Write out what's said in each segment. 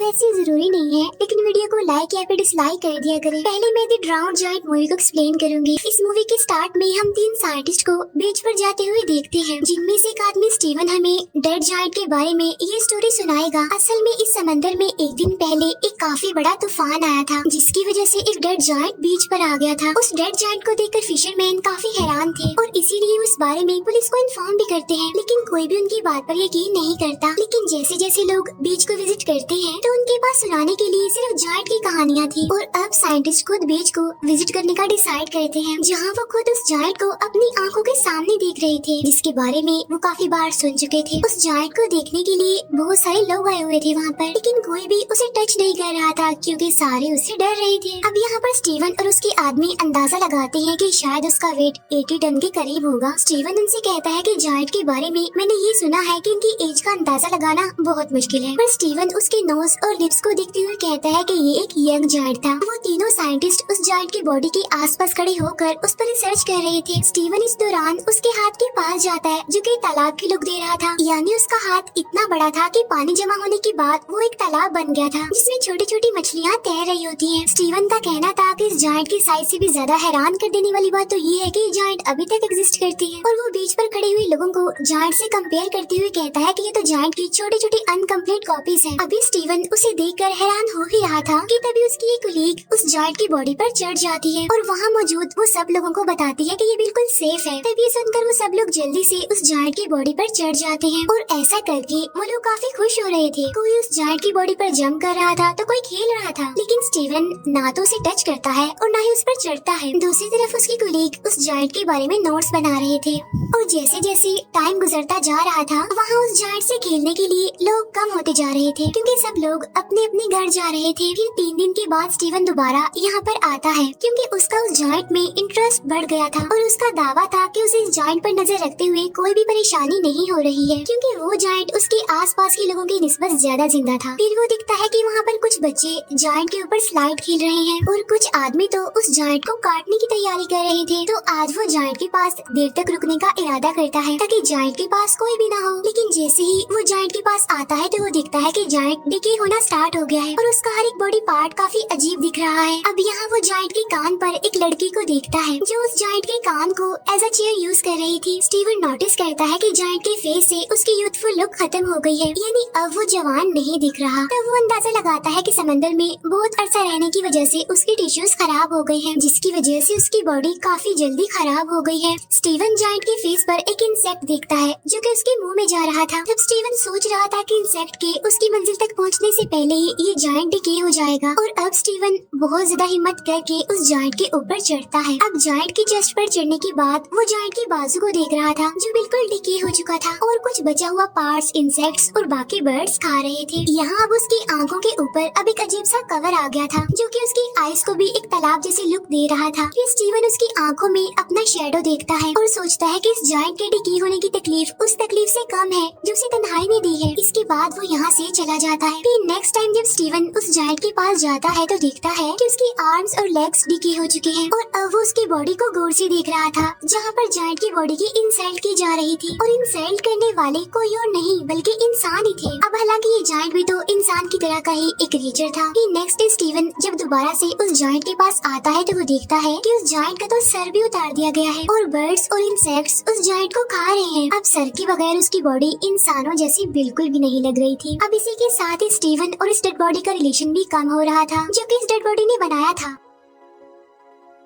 वैसे जरूरी नहीं है, लेकिन वीडियो को लाइक या फिर डिसलाइक कर दिया करें। पहले मैं द ड्राउन्ड जायंट मूवी को एक्सप्लेन करूंगी। इस मूवी के स्टार्ट में हम 3 साइंटिस्ट को बीच पर जाते हुए देखते हैं, जिनमें से एक आदमी स्टीवन हमें डेड जायंट के बारे में ये स्टोरी सुनाएगा। असल में इस समंदर में एक दिन पहले एक काफी बड़ा तूफान आया था, जिसकी वजह से एक डेड जायंट बीच पर आ गया था। उस डेड जायंट को देखकर फिशरमैन काफी हैरान थे और इसीलिए उस बारे में पुलिस को इन्फॉर्म भी करते हैं, लेकिन कोई भी उनकी बात पर यकीन नहीं करता। लेकिन जैसे जैसे लोग बीच को विजिट करते हैं तो उनके पास सुनाने के लिए सिर्फ जायंट की कहानियाँ थी। और अब साइंटिस्ट खुद बीच को विजिट करने का डिसाइड करते हैं, जहाँ वो खुद उस जायंट को अपनी आंखों के सामने देख रहे थे, जिसके बारे में वो काफी बार सुन चुके थे। उस जायंट को देखने के लिए बहुत सारे लोग आए हुए थे वहाँ पर, लेकिन कोई भी उसे टच नहीं कर रहा था क्योंकि सारे उससे डर रहे थे। अब यहाँ पर स्टीवन और उसके आदमी अंदाजा लगाते हैं कि शायद उसका वेट 80 टन के करीब होगा। स्टीवन उनसे कहता है कि जायंट के बारे में मैंने ये सुना है कि इनकी एज का अंदाजा लगाना बहुत मुश्किल है, पर स्टीवन उसके नोज और लिप्स को देखते हुए कहता है कि ये एक यंग जायंट था। वो तीनों साइंटिस्ट उस जायंट की बॉडी के आसपास खड़े होकर उस पर रिसर्च कर रहे थे। स्टीवन इस दौरान उसके हाथ के पास जाता है, जो कि तालाब की लुक दे रहा था, यानी उसका हाथ इतना बड़ा था कि पानी जमा होने के बाद वो एक तालाब बन गया था, जिसमें छोटी छोटी मछलियाँ तैर रही होती हैं। स्टीवन का कहना था कि इस जायंट की साइज से भी ज्यादा हैरान कर देने वाली बात तो ये है कि ये जायंट अभी तक एग्जिस्ट करती है। और वो बीच पर खड़े हुए लोगों को जायंट से कंपेयर करते हुए कहता है कि ये तो जायंट की छोटी छोटी अनकम्प्लीट कॉपीज हैं। अभी स्टीवन उसे देखकर हैरान हो ही रहा था कि तभी उसकी एक कलीग उस जायंट की बॉडी पर चढ़ जाती है और वहाँ मौजूद वो सब लोगों को बताती है कि ये बिल्कुल सेफ है। तभी सुनकर वो सब लोग जल्दी से उस जायंट की बॉडी पर चढ़ जाते हैं और ऐसा करके वो लोग काफी खुश हो रहे थे। कोई उस जायंट की बॉडी पर जंप कर रहा था तो कोई खेल रहा था, लेकिन स्टीवन ना तो उसे टच करता है और ना ही उस पर चढ़ता है। दूसरी तरफ उसकी कलीग उस जायंट के बारे में नोट्स बना रहे थे और जैसे जैसे टाइम गुजरता जा रहा था वहाँ उस जायंट से खेलने के लिए लोग कम होते जा रहे थे, क्योंकि सब लोग अपने अपने घर जा रहे थे। फिर 3 दिन के बाद स्टीवन दोबारा यहाँ पर आता है, क्योंकि उसका उस जायंट में इंटरेस्ट बढ़ गया था और उसका दावा था कि उसे इस जायंट पर नजर रखते हुए कोई भी परेशानी नहीं हो रही है, क्योंकि वो जायंट उसके आसपास के लोगों की निस्बत ज्यादा जिंदा था। फिर वो दिखता है कि वहाँ पर कुछ बच्चे जायंट के ऊपर स्लाइड खेल रहे हैं और कुछ आदमी तो उस जायंट को काटने की तैयारी कर रहे थे। तो आज वो जायंट के पास देर तक रुकने का इरादा करता है ताकि जायंट के पास कोई भी ना हो। लेकिन जैसे ही वो जायंट के पास आता है तो वो दिखता है कि जायंट डिके होना स्टार्ट हो गया है और उसका हर एक बॉडी पार्ट काफी अजीब दिख रहा है। अब यहाँ वो जायंट के कान पर एक लड़की को देखता है जो उस जायंट के कान को एज अ चेयर यूज कर रही थी। स्टीवन नोटिस करता है कि जायंट के फेस से उसकी यूथफुल लुक खत्म हो गई है, यानी अब वो जवान नहीं दिख रहा। तब वो अंदाजा लगाता है कि समंदर में बहुत अरसा रहने की वजह से उसके टिश्यूज खराब हो गए हैं, जिसकी वजह से उसकी बॉडी काफी जल्दी खराब हो गई है। स्टीवन जायंट के फेस पर एक इंसेक्ट देखता है जो कि उसके मुंह में जा रहा था। तब स्टीवन सोच रहा था कि इंसेक्ट के उसकी मंजिल तक पहुंचने से पहले ही ये जायंट डिके हो जाएगा और अब स्टीवन बहुत ज्यादा हिम्मत करके उस जायंट के ऊपर चढ़ता है। अब जायंट की चेस्ट पर चढ़ने के बाद वो जायंट के बाजू को देख रहा था जो बिल्कुल डिके हो चुका था और कुछ बचा हुआ पार्ट्स इंसेक्ट्स और बाकी बर्ड्स खा रहे थे। यहाँ अब उसकी आंखों के ऊपर अब एक अजीब सा कवर आ गया था जो कि उसकी आईज को भी एक तालाब जैसी लुक दे रहा था। फिर स्टीवन उसकी आंखों में अपना शैडो देखता है और सोचता है कि इस जायंट के डिके होने की तकलीफ उस तकलीफ से कम है जो उसे तन्हाई में दी है। इसके बाद वो यहाँ से चला जाता है। फिर नेक्स्ट टाइम जब स्टीवन उस जायंट के पास जाता है तो देखता है कि उसकी आर्म्स और लेग्स डिके हो चुके हैं और अब वो उसकी बॉडी को गौर से देख रहा था, जहाँ पर जायंट की बॉडी की इंसल्ट की जा रही थी और इंसल्ट करने वाले कोई और नहीं बल्कि इंसान ही थे। अब हालांकि ये जायंट भी तो इंसान की तरह का ही एक क्रीचर था। फिर नेक्स्ट डे स्टीवन जब दोबारा से उस जायंट के पास आता है तो वो देखता है कि उस जायंट का तो सर भी उतार दिया गया है और बर्ड्स और इंसेक्ट्स उस जायंट को खा रहे हैं। अब सर के बगैर उसकी बॉडी इंसानों जैसी बिल्कुल भी नहीं लग रही थी। अब इसी के साथ ही स्टीवन और इस डेड बॉडी का रिलेशन भी कम हो रहा था जो कि इस डेड बॉडी ने बनाया था।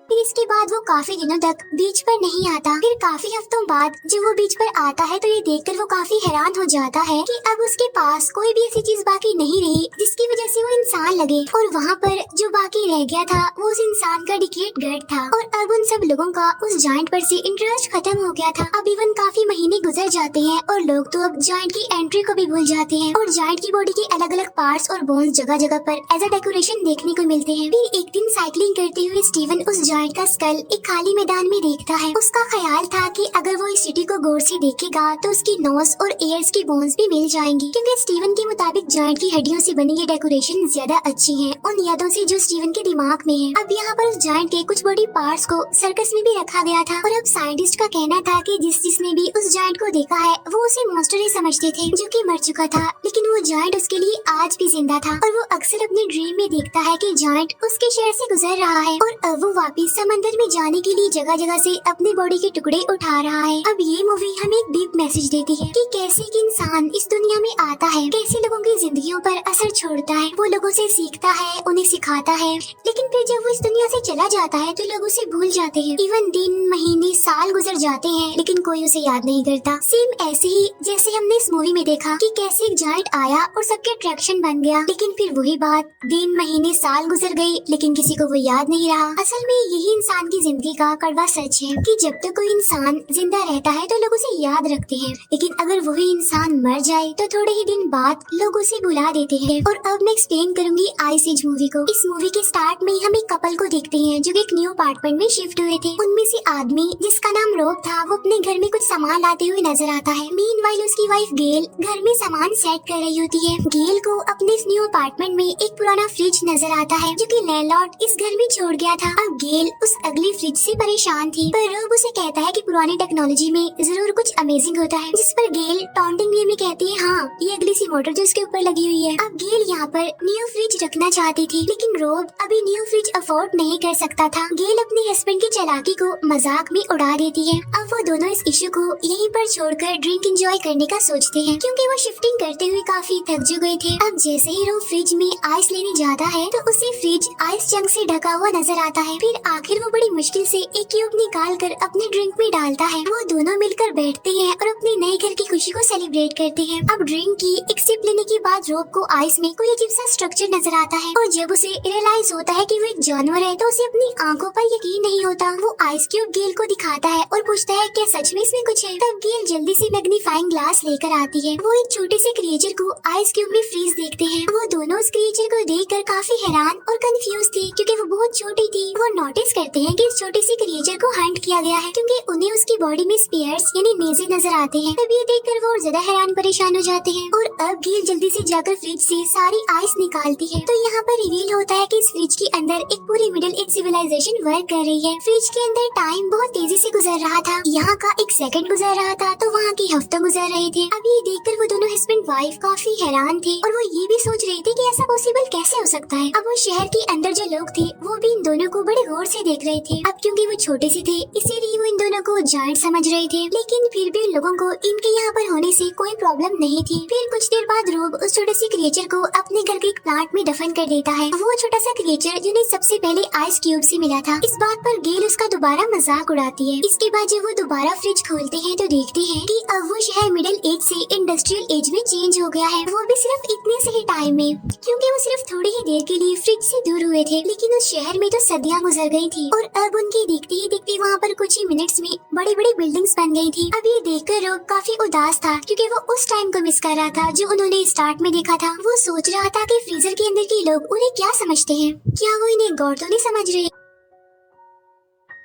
फिर इसके बाद वो काफी दिनों तक बीच पर नहीं आता। फिर काफी हफ्तों बाद जब वो बीच पर आता है तो ये देखकर वो काफी हैरान हो जाता है कि अब उसके पास कोई भी ऐसी चीज बाकी नहीं रही जिसकी वजह से वो इंसान लगे और वहाँ पर जो बाकी रह गया था वो उस इंसान का डिकेड गट था और अब उन सब लोगों का उस जायंट पर से इंटरेस्ट खत्म हो गया था। अब इवन काफी महीने गुजर जाते हैं और लोग तो अब जायंट की एंट्री को भी भूल जाते हैं और जायंट की बॉडी के अलग अलग पार्ट्स और बोन्स जगह जगह पर एज अ डेकोरेशन देखने को मिलते हैं। फिर एक दिन साइकिलिंग करते हुए स्टीवन उस जायंट का स्कल एक खाली मैदान में देखता है। उसका ख्याल था कि अगर वो इस सिटी को गौर से देखेगा तो उसकी नोज और एयर्स की बोन्स भी मिल जाएंगी, क्योंकि स्टीवन के मुताबिक जायंट की हड्डियों से बनी ये डेकोरेशन ज्यादा अच्छी है उन यादों से जो स्टीवन के दिमाग में है। अब यहाँ पर उस जायंट के कुछ बॉडी पार्ट्स को सर्कस में भी रखा गया था और अब साइंटिस्ट का कहना था कि जिसने भी उस जायंट को देखा है वो उसे मॉन्स्टर ही समझते थे जो कि मर चुका था, लेकिन वो जायंट उसके लिए आज भी जिंदा था और वो अक्सर अपने ड्रीम में देखता है कि जायंट उसके शहर से गुजर रहा है और अब वो वापस समंदर में जाने के लिए जगह जगह से अपनी बॉडी के टुकड़े उठा रहा है। अब ये मूवी हमें एक डीप मैसेज देती है कि कैसे एक इंसान इस दुनिया में आता है, कैसे लोगों की जिंदगियों पर असर छोड़ता है, वो लोगों से सीखता है, उन्हें सिखाता है, लेकिन फिर जब वो इस दुनिया से चला जाता है तो लोग उसे भूल जाते हैं। इवन दिन, महीने, साल गुजर जाते हैं लेकिन कोई उसे याद नहीं करता। सेम ऐसे ही जैसे हमने इस मूवी में देखा कि कैसे एक जायंट आया और सबके अट्रैक्शन बन गया, लेकिन फिर वही बात, दिन, महीने, साल गुजर गई लेकिन किसी को वो याद नहीं रहा। असल में यही इंसान की जिंदगी का कड़वा सच है कि जब तक कोई इंसान जिंदा रहता है तो लोग उसे याद रखते हैं, लेकिन अगर वही इंसान मर जाए तो थोड़े ही दिन बाद लोग उसे भुला देते हैं। और अब मैं एक्सप्लेन करूंगी आइस एज मूवी को। इस मूवी के स्टार्ट में हम एक कपल को देखते हैं जो एक न्यू अपार्टमेंट में शिफ्ट हुए थे। उनमें से आदमी जिसका नाम रोब था वो अपने घर में कुछ सामान लाते हुए नजर आता है। मीनवाइल उसकी वाइफ गेल घर में सामान सेट कर रही होती है। गेल को अपने इस न्यू अपार्टमेंट में एक पुराना फ्रिज नजर आता है जो कि लैंडलॉर्ड इस घर में छोड़ गया था। अब गेल उस अगली फ्रिज से परेशान थी, पर रोब उसे कहता है कि पुरानी टेक्नोलॉजी में जरूर कुछ अमेजिंग होता है, जिस पर गेल टॉन्टिंग वे में कहती है हाँ ये अगली सी मोटर जो उसके ऊपर लगी हुई है। अब गेल यहाँ पर न्यू फ्रिज रखना चाहती थी, लेकिन रोब अभी न्यू फ्रिज अफोर्ड नहीं कर सकता था। गेल अपने हस्बैंड की चालाकी को मजाक में उड़ा देती है। अब वो दोनों इस इशू को यहीं पर छोड़कर ड्रिंक एंजॉय करने का सोचते हैं, क्योंकि वो शिफ्टिंग करते हुए काफी थक जो गए थे। अब जैसे ही रोब फ्रिज में आइस लेने जाता है तो उसे फ्रिज आइस चंक से ढका हुआ नजर आता है। फिर आखिर वो बड़ी मुश्किल से एक क्यूब निकाल कर अपने ड्रिंक में डालता है। वो दोनों मिलकर बैठते हैं और अपने नए घर की खुशी को सेलिब्रेट करते हैं। अब ड्रिंक की एक सिप लेने के बाद रोब को आइस में कोई अजीब सा स्ट्रक्चर नजर आता है और जब उसे रियलाइज होता है कि वो एक जानवर है तो उसे अपनी आंखों पर यकीन नहीं होता। वो आइस क्यूब गेल को दिखाता है और पूछता है क्या सच में इसमें कुछ है। तब गेल जल्दी से मैग्नीफाइंग ग्लास लेकर आती है। वो एक छोटे से क्रिएचर को आइस क्यूब में फ्रीज देखते हैं। वो दोनों उस क्रिएचर को देखकर काफी हैरान और कंफ्यूज थी, क्योंकि वो बहुत छोटी थी। वो नोटिस करते हैं कि इस छोटे से क्रिएचर को हंट किया गया है, क्योंकि उन्हें उसकी बॉडी में स्पेयर्स यानी नेज़े नजर आते हैं। तब ये देखकर वो और ज्यादा हैरान परेशान हो जाते हैं और अब गेल जल्दी से जाकर फ्रिज से सारी आइस निकालती है। तो यहाँ पर रिवील होता है कि इस फ्रिज के अंदर एक पूरी मिडिल एज सिविलाइजेशन वर्क कर रही है। फ्रिज के अंदर टाइम बहुत तेजी से गुजर रहा था, यहाँ का एक सेकंड गुजर रहा था तो वहाँ के हफ्ते गुजर रहे थे। अब ये देखकर वो दोनों हस्बैंड वाइफ काफी हैरान थे और वो ये भी सोच रहे थे कि ऐसा पॉसिबल कैसे हो सकता है। अब वो शहर के अंदर जो लोग थे वो भी इन दोनों को बड़े गौर से देख रहे थे। अब क्योंकि वो छोटे से थे इसीलिए वो इन दोनों को जायंट समझ रहे थे, लेकिन फिर भी उन लोगों को इनके यहाँ पर होने से कोई प्रॉब्लम नहीं थी। फिर कुछ देर बाद रोब उस छोटे से क्रिएचर को अपने घर के एक प्लांट में दफन कर देता है। वो छोटा सा क्रिएचर जिन्हें सबसे पहले आइस क्यूब से मिला था। इस बात पर गेल उसका दोबारा मजाक उड़ाती है। इसके बाद जब वो दोबारा फ्रिज खोलते हैं तो देखते हैं कि अब वो शहर मिडिल एज से इंडस्ट्रियल एज में चेंज हो गया है। वो भी सिर्फ इतने से ही टाइम में, क्योंकि वो सिर्फ थोड़ी ही देर के लिए फ्रिज से दूर हुए थे, लेकिन उस शहर में तो सदियां गुजर गई थी और अब उनकी देखते ही देखते वहाँ पर कुछ ही मिनट्स में बड़ी बड़ी बिल्डिंग्स बन गई थी। अब ये देखकर रोब काफी उदास था, क्योंकि वो उस टाइम को मिस कर रहा था जो उन्होंने स्टार्ट में देखा था। वो सोच रहा था कि फ्रीजर के अंदर के लोग उन्हें क्या समझते हैं, क्या वो इन्हें गौर तो नहीं समझ रहे।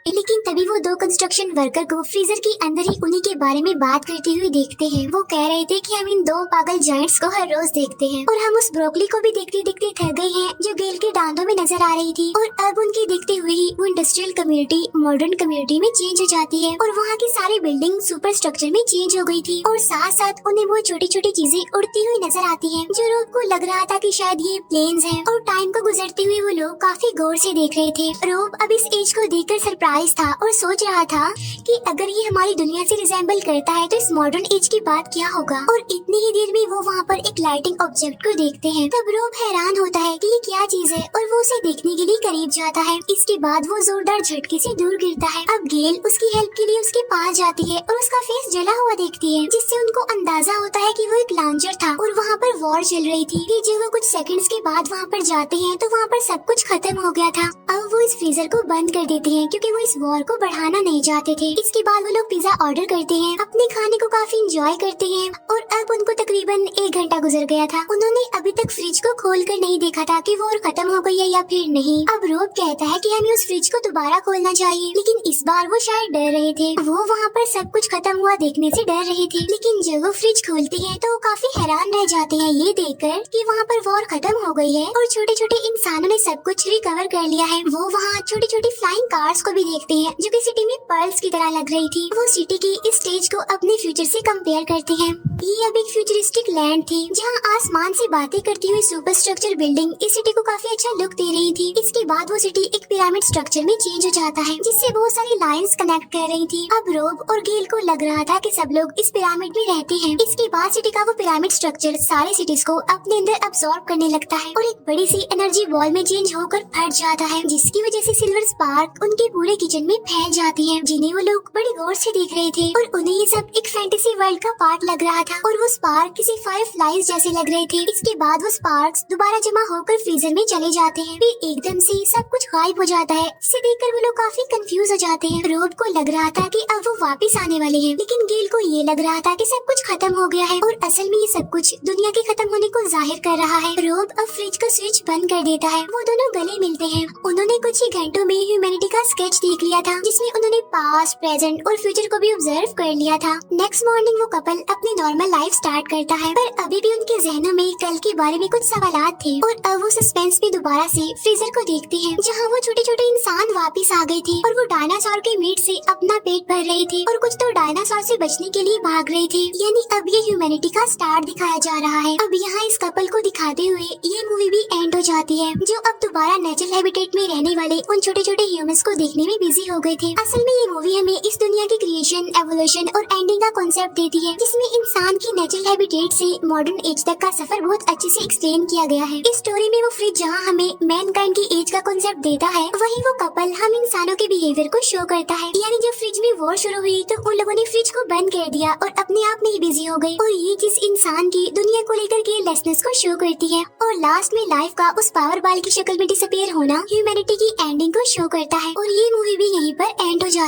लेकिन तभी वो दो कंस्ट्रक्शन वर्कर को फ्रीजर के अंदर ही उन्हीं के बारे में बात करते हुए देखते हैं। वो कह रहे थे कि हम इन दो पागल जायंट्स को हर रोज देखते हैं और हम उस ब्रोकली को भी देखते देखते थक गए हैं जो गेल के दांतों में नजर आ रही थी। और अब उनके देखते हुए ही वो इंडस्ट्रियल कम्युनिटी मॉडर्न कम्युनिटी में चेंज हो जाती है और वहाँ की सारी बिल्डिंग सुपर स्ट्रक्चर में चेंज हो गई थी और साथ साथ उन्हें वो छोटी छोटी चीजें उड़ती हुई नजर आती है, जो रोब को लग रहा था कि शायद ये प्लेन्स हैं। और टाइम को गुजरते हुए वो लोग काफी गौर से देख रहे थे। रोब अब इस एज को देखकर सरप्राइज था और सोच रहा था कि अगर ये हमारी दुनिया से रिजेंबल करता है तो इस मॉडर्न एज के बाद क्या होगा। और इतनी ही देर में वो वहाँ पर एक लाइटिंग ऑब्जेक्ट को देखते हैं। तब रोब हैरान होता है कि ये क्या चीज है और वो उसे देखने के लिए करीब जाता है। इसके बाद वो जोरदार झटके से दूर गिरता है। अब गेल उसकी हेल्प के लिए उसके पास जाती है और उसका फेस जला हुआ देखती है, जिससे उनको अंदाजा होता है कि वो एक लॉन्चर था और वहाँ पर वॉर चल रही थी। फिर जब वो कुछ सेकंड्स के बाद वहाँ पर जाते हैं तो वहाँ पर सब कुछ खत्म हो गया था। अब वो इस फ्रीजर को बंद कर देते हैं, क्योंकि वो इस वॉर को बढ़ाना नहीं चाहते थे। इसके बाद वो लोग पिज्जा ऑर्डर करते हैं, अपने खाने को काफी इंजॉय करते हैं और अब उनको तकरीबन 1 घंटा गुजर गया था। उन्होंने अभी तक फ्रिज को खोल कर नहीं देखा था कि वॉर खत्म हो गई है या फिर नहीं। अब रोब कहता है कि हमें उस फ्रिज को दोबारा खोलना चाहिए, लेकिन इस बार वो शायद डर रहे थे। वो वहाँ पर सब कुछ खत्म हुआ देखने से डर रहे थे, लेकिन जब वो फ्रिज खोलते हैं तो वो काफी हैरान रह जाते हैं ये देखकर कि वहाँ पर वॉर खत्म हो गई है और छोटे छोटे इंसानों ने सब कुछ रिकवर कर लिया है। वो वहाँ छोटी छोटी फ्लाइंग कार्स को भी देखते हैं जो कि सिटी में पर्ल्स की तरह लग रही थी। वो सिटी की इस स्टेज को अपने फ्यूचर से कंपेयर करते हैं। ये अब एक फ्यूचरिस्टिक लैंड थी जहाँ आसमान से बातें करती हुई सुपर स्ट्रक्चर बिल्डिंग इस सिटी को काफी अच्छा लुक दे रही थी। इसके बाद वो सिटी एक पिरामिड स्ट्रक्चर में चेंज हो जाता है जिससे बहुत सारी लाइंस कनेक्ट कर रही थी। अब रोब और गेल को लग रहा था कि सब लोग इस पिरामिड में रहते हैं। इसके बाद सिटी का वो पिरामिड स्ट्रक्चर सारे सिटीज को अपने अंदर अब्सॉर्ब करने लगता है और एक बड़ी सी एनर्जी बॉल में चेंज होकर फट जाता है, जिसकी वजह से सिल्वर स्पार्क उनके पूरे किचन में फैल जाती है, जिन्हें वो लोग बड़ी गौर से देख रहे थे और उन्हें ये सब एक फैंटेसी वर्ल्ड का पार्ट लग रहा था और वो स्पार्क किसी फायरफ्लाइज जैसे लग रहे थे। इसके बाद वो स्पार्क्स दोबारा जमा होकर फ्रीजर में चले जाते हैं, फिर एकदम से सब कुछ गायब हो जाता है। इसे देखकर वो लोग काफी कंफ्यूज हो जाते हैं। रोब को लग रहा था कि अब वो वापस आने वाले हैं, लेकिन गेल को ये लग रहा था कि सब कुछ खत्म हो गया है और असल में ये सब कुछ दुनिया के खत्म होने को जाहिर कर रहा है। रोब अब फ्रिज का स्विच बंद कर देता है। वो दोनों गले मिलते हैं। उन्होंने कुछ ही घंटों में ह्यूमैनिटी का स्केच देख लिया था जिसमें उन्होंने पास्ट, प्रेजेंट और फ्यूचर को भी ऑब्जर्व कर लिया था। नेक्स्ट मॉर्निंग वो कपल अपनी नॉर्मल लाइफ स्टार्ट करता है, पर अभी भी उनके जहनों में कल के बारे में कुछ सवालात थे और अब वो सस्पेंस में दोबारा से फ्रीजर को देखते हैं जहाँ वो छोटे छोटे इंसान वापस आ गए थे और वो डायनासोर के मीट से अपना पेट भर रहे थे और कुछ तो डायनासोर से बचने के लिए भाग रहे थे। यानी अब ये ह्यूमैनिटी का स्टार्ट दिखाया जा रहा है। अब यहाँ इस कपल को दिखाते हुए ये मूवी भी एंड हो जाती है, जो अब दोबारा नेचुरल हैबिटेट में रहने वाले उन छोटे छोटे ह्यूमंस को देखने में बिजी हो गए थे। असल में ये मूवी हमें इस दुनिया की क्रिएशन, एवोल्यूशन और एंडिंग का कॉन्सेप्ट देती है, जिसमें इंसान की नेचुरल हैबिटेट से मॉडर्न एज तक का सफर बहुत अच्छे से एक्सप्लेन किया गया है। इस स्टोरी में वो फ्रिज जहाँ हमें मैनकाइंड की एज का कॉन्सेप्ट देता है, वहीं वो कपल हम इंसानों के बिहेवियर को शो करता है। यानी जब फ्रिज में वॉर शुरू हुई तो उन लोगों ने फ्रिज को बंद कर दिया और अपने आप में ही बिजी हो गए और ये चीज इंसान की दुनिया को लेकर केयरलेसनेस को शो करती है और लास्ट में लाइफ का उस पावर बाल की शक्ल में डिसअपीयर होना ह्यूमैनिटी की एंडिंग को शो करता है। और ये मूवी भी यहीं पर एंड हो जाती है।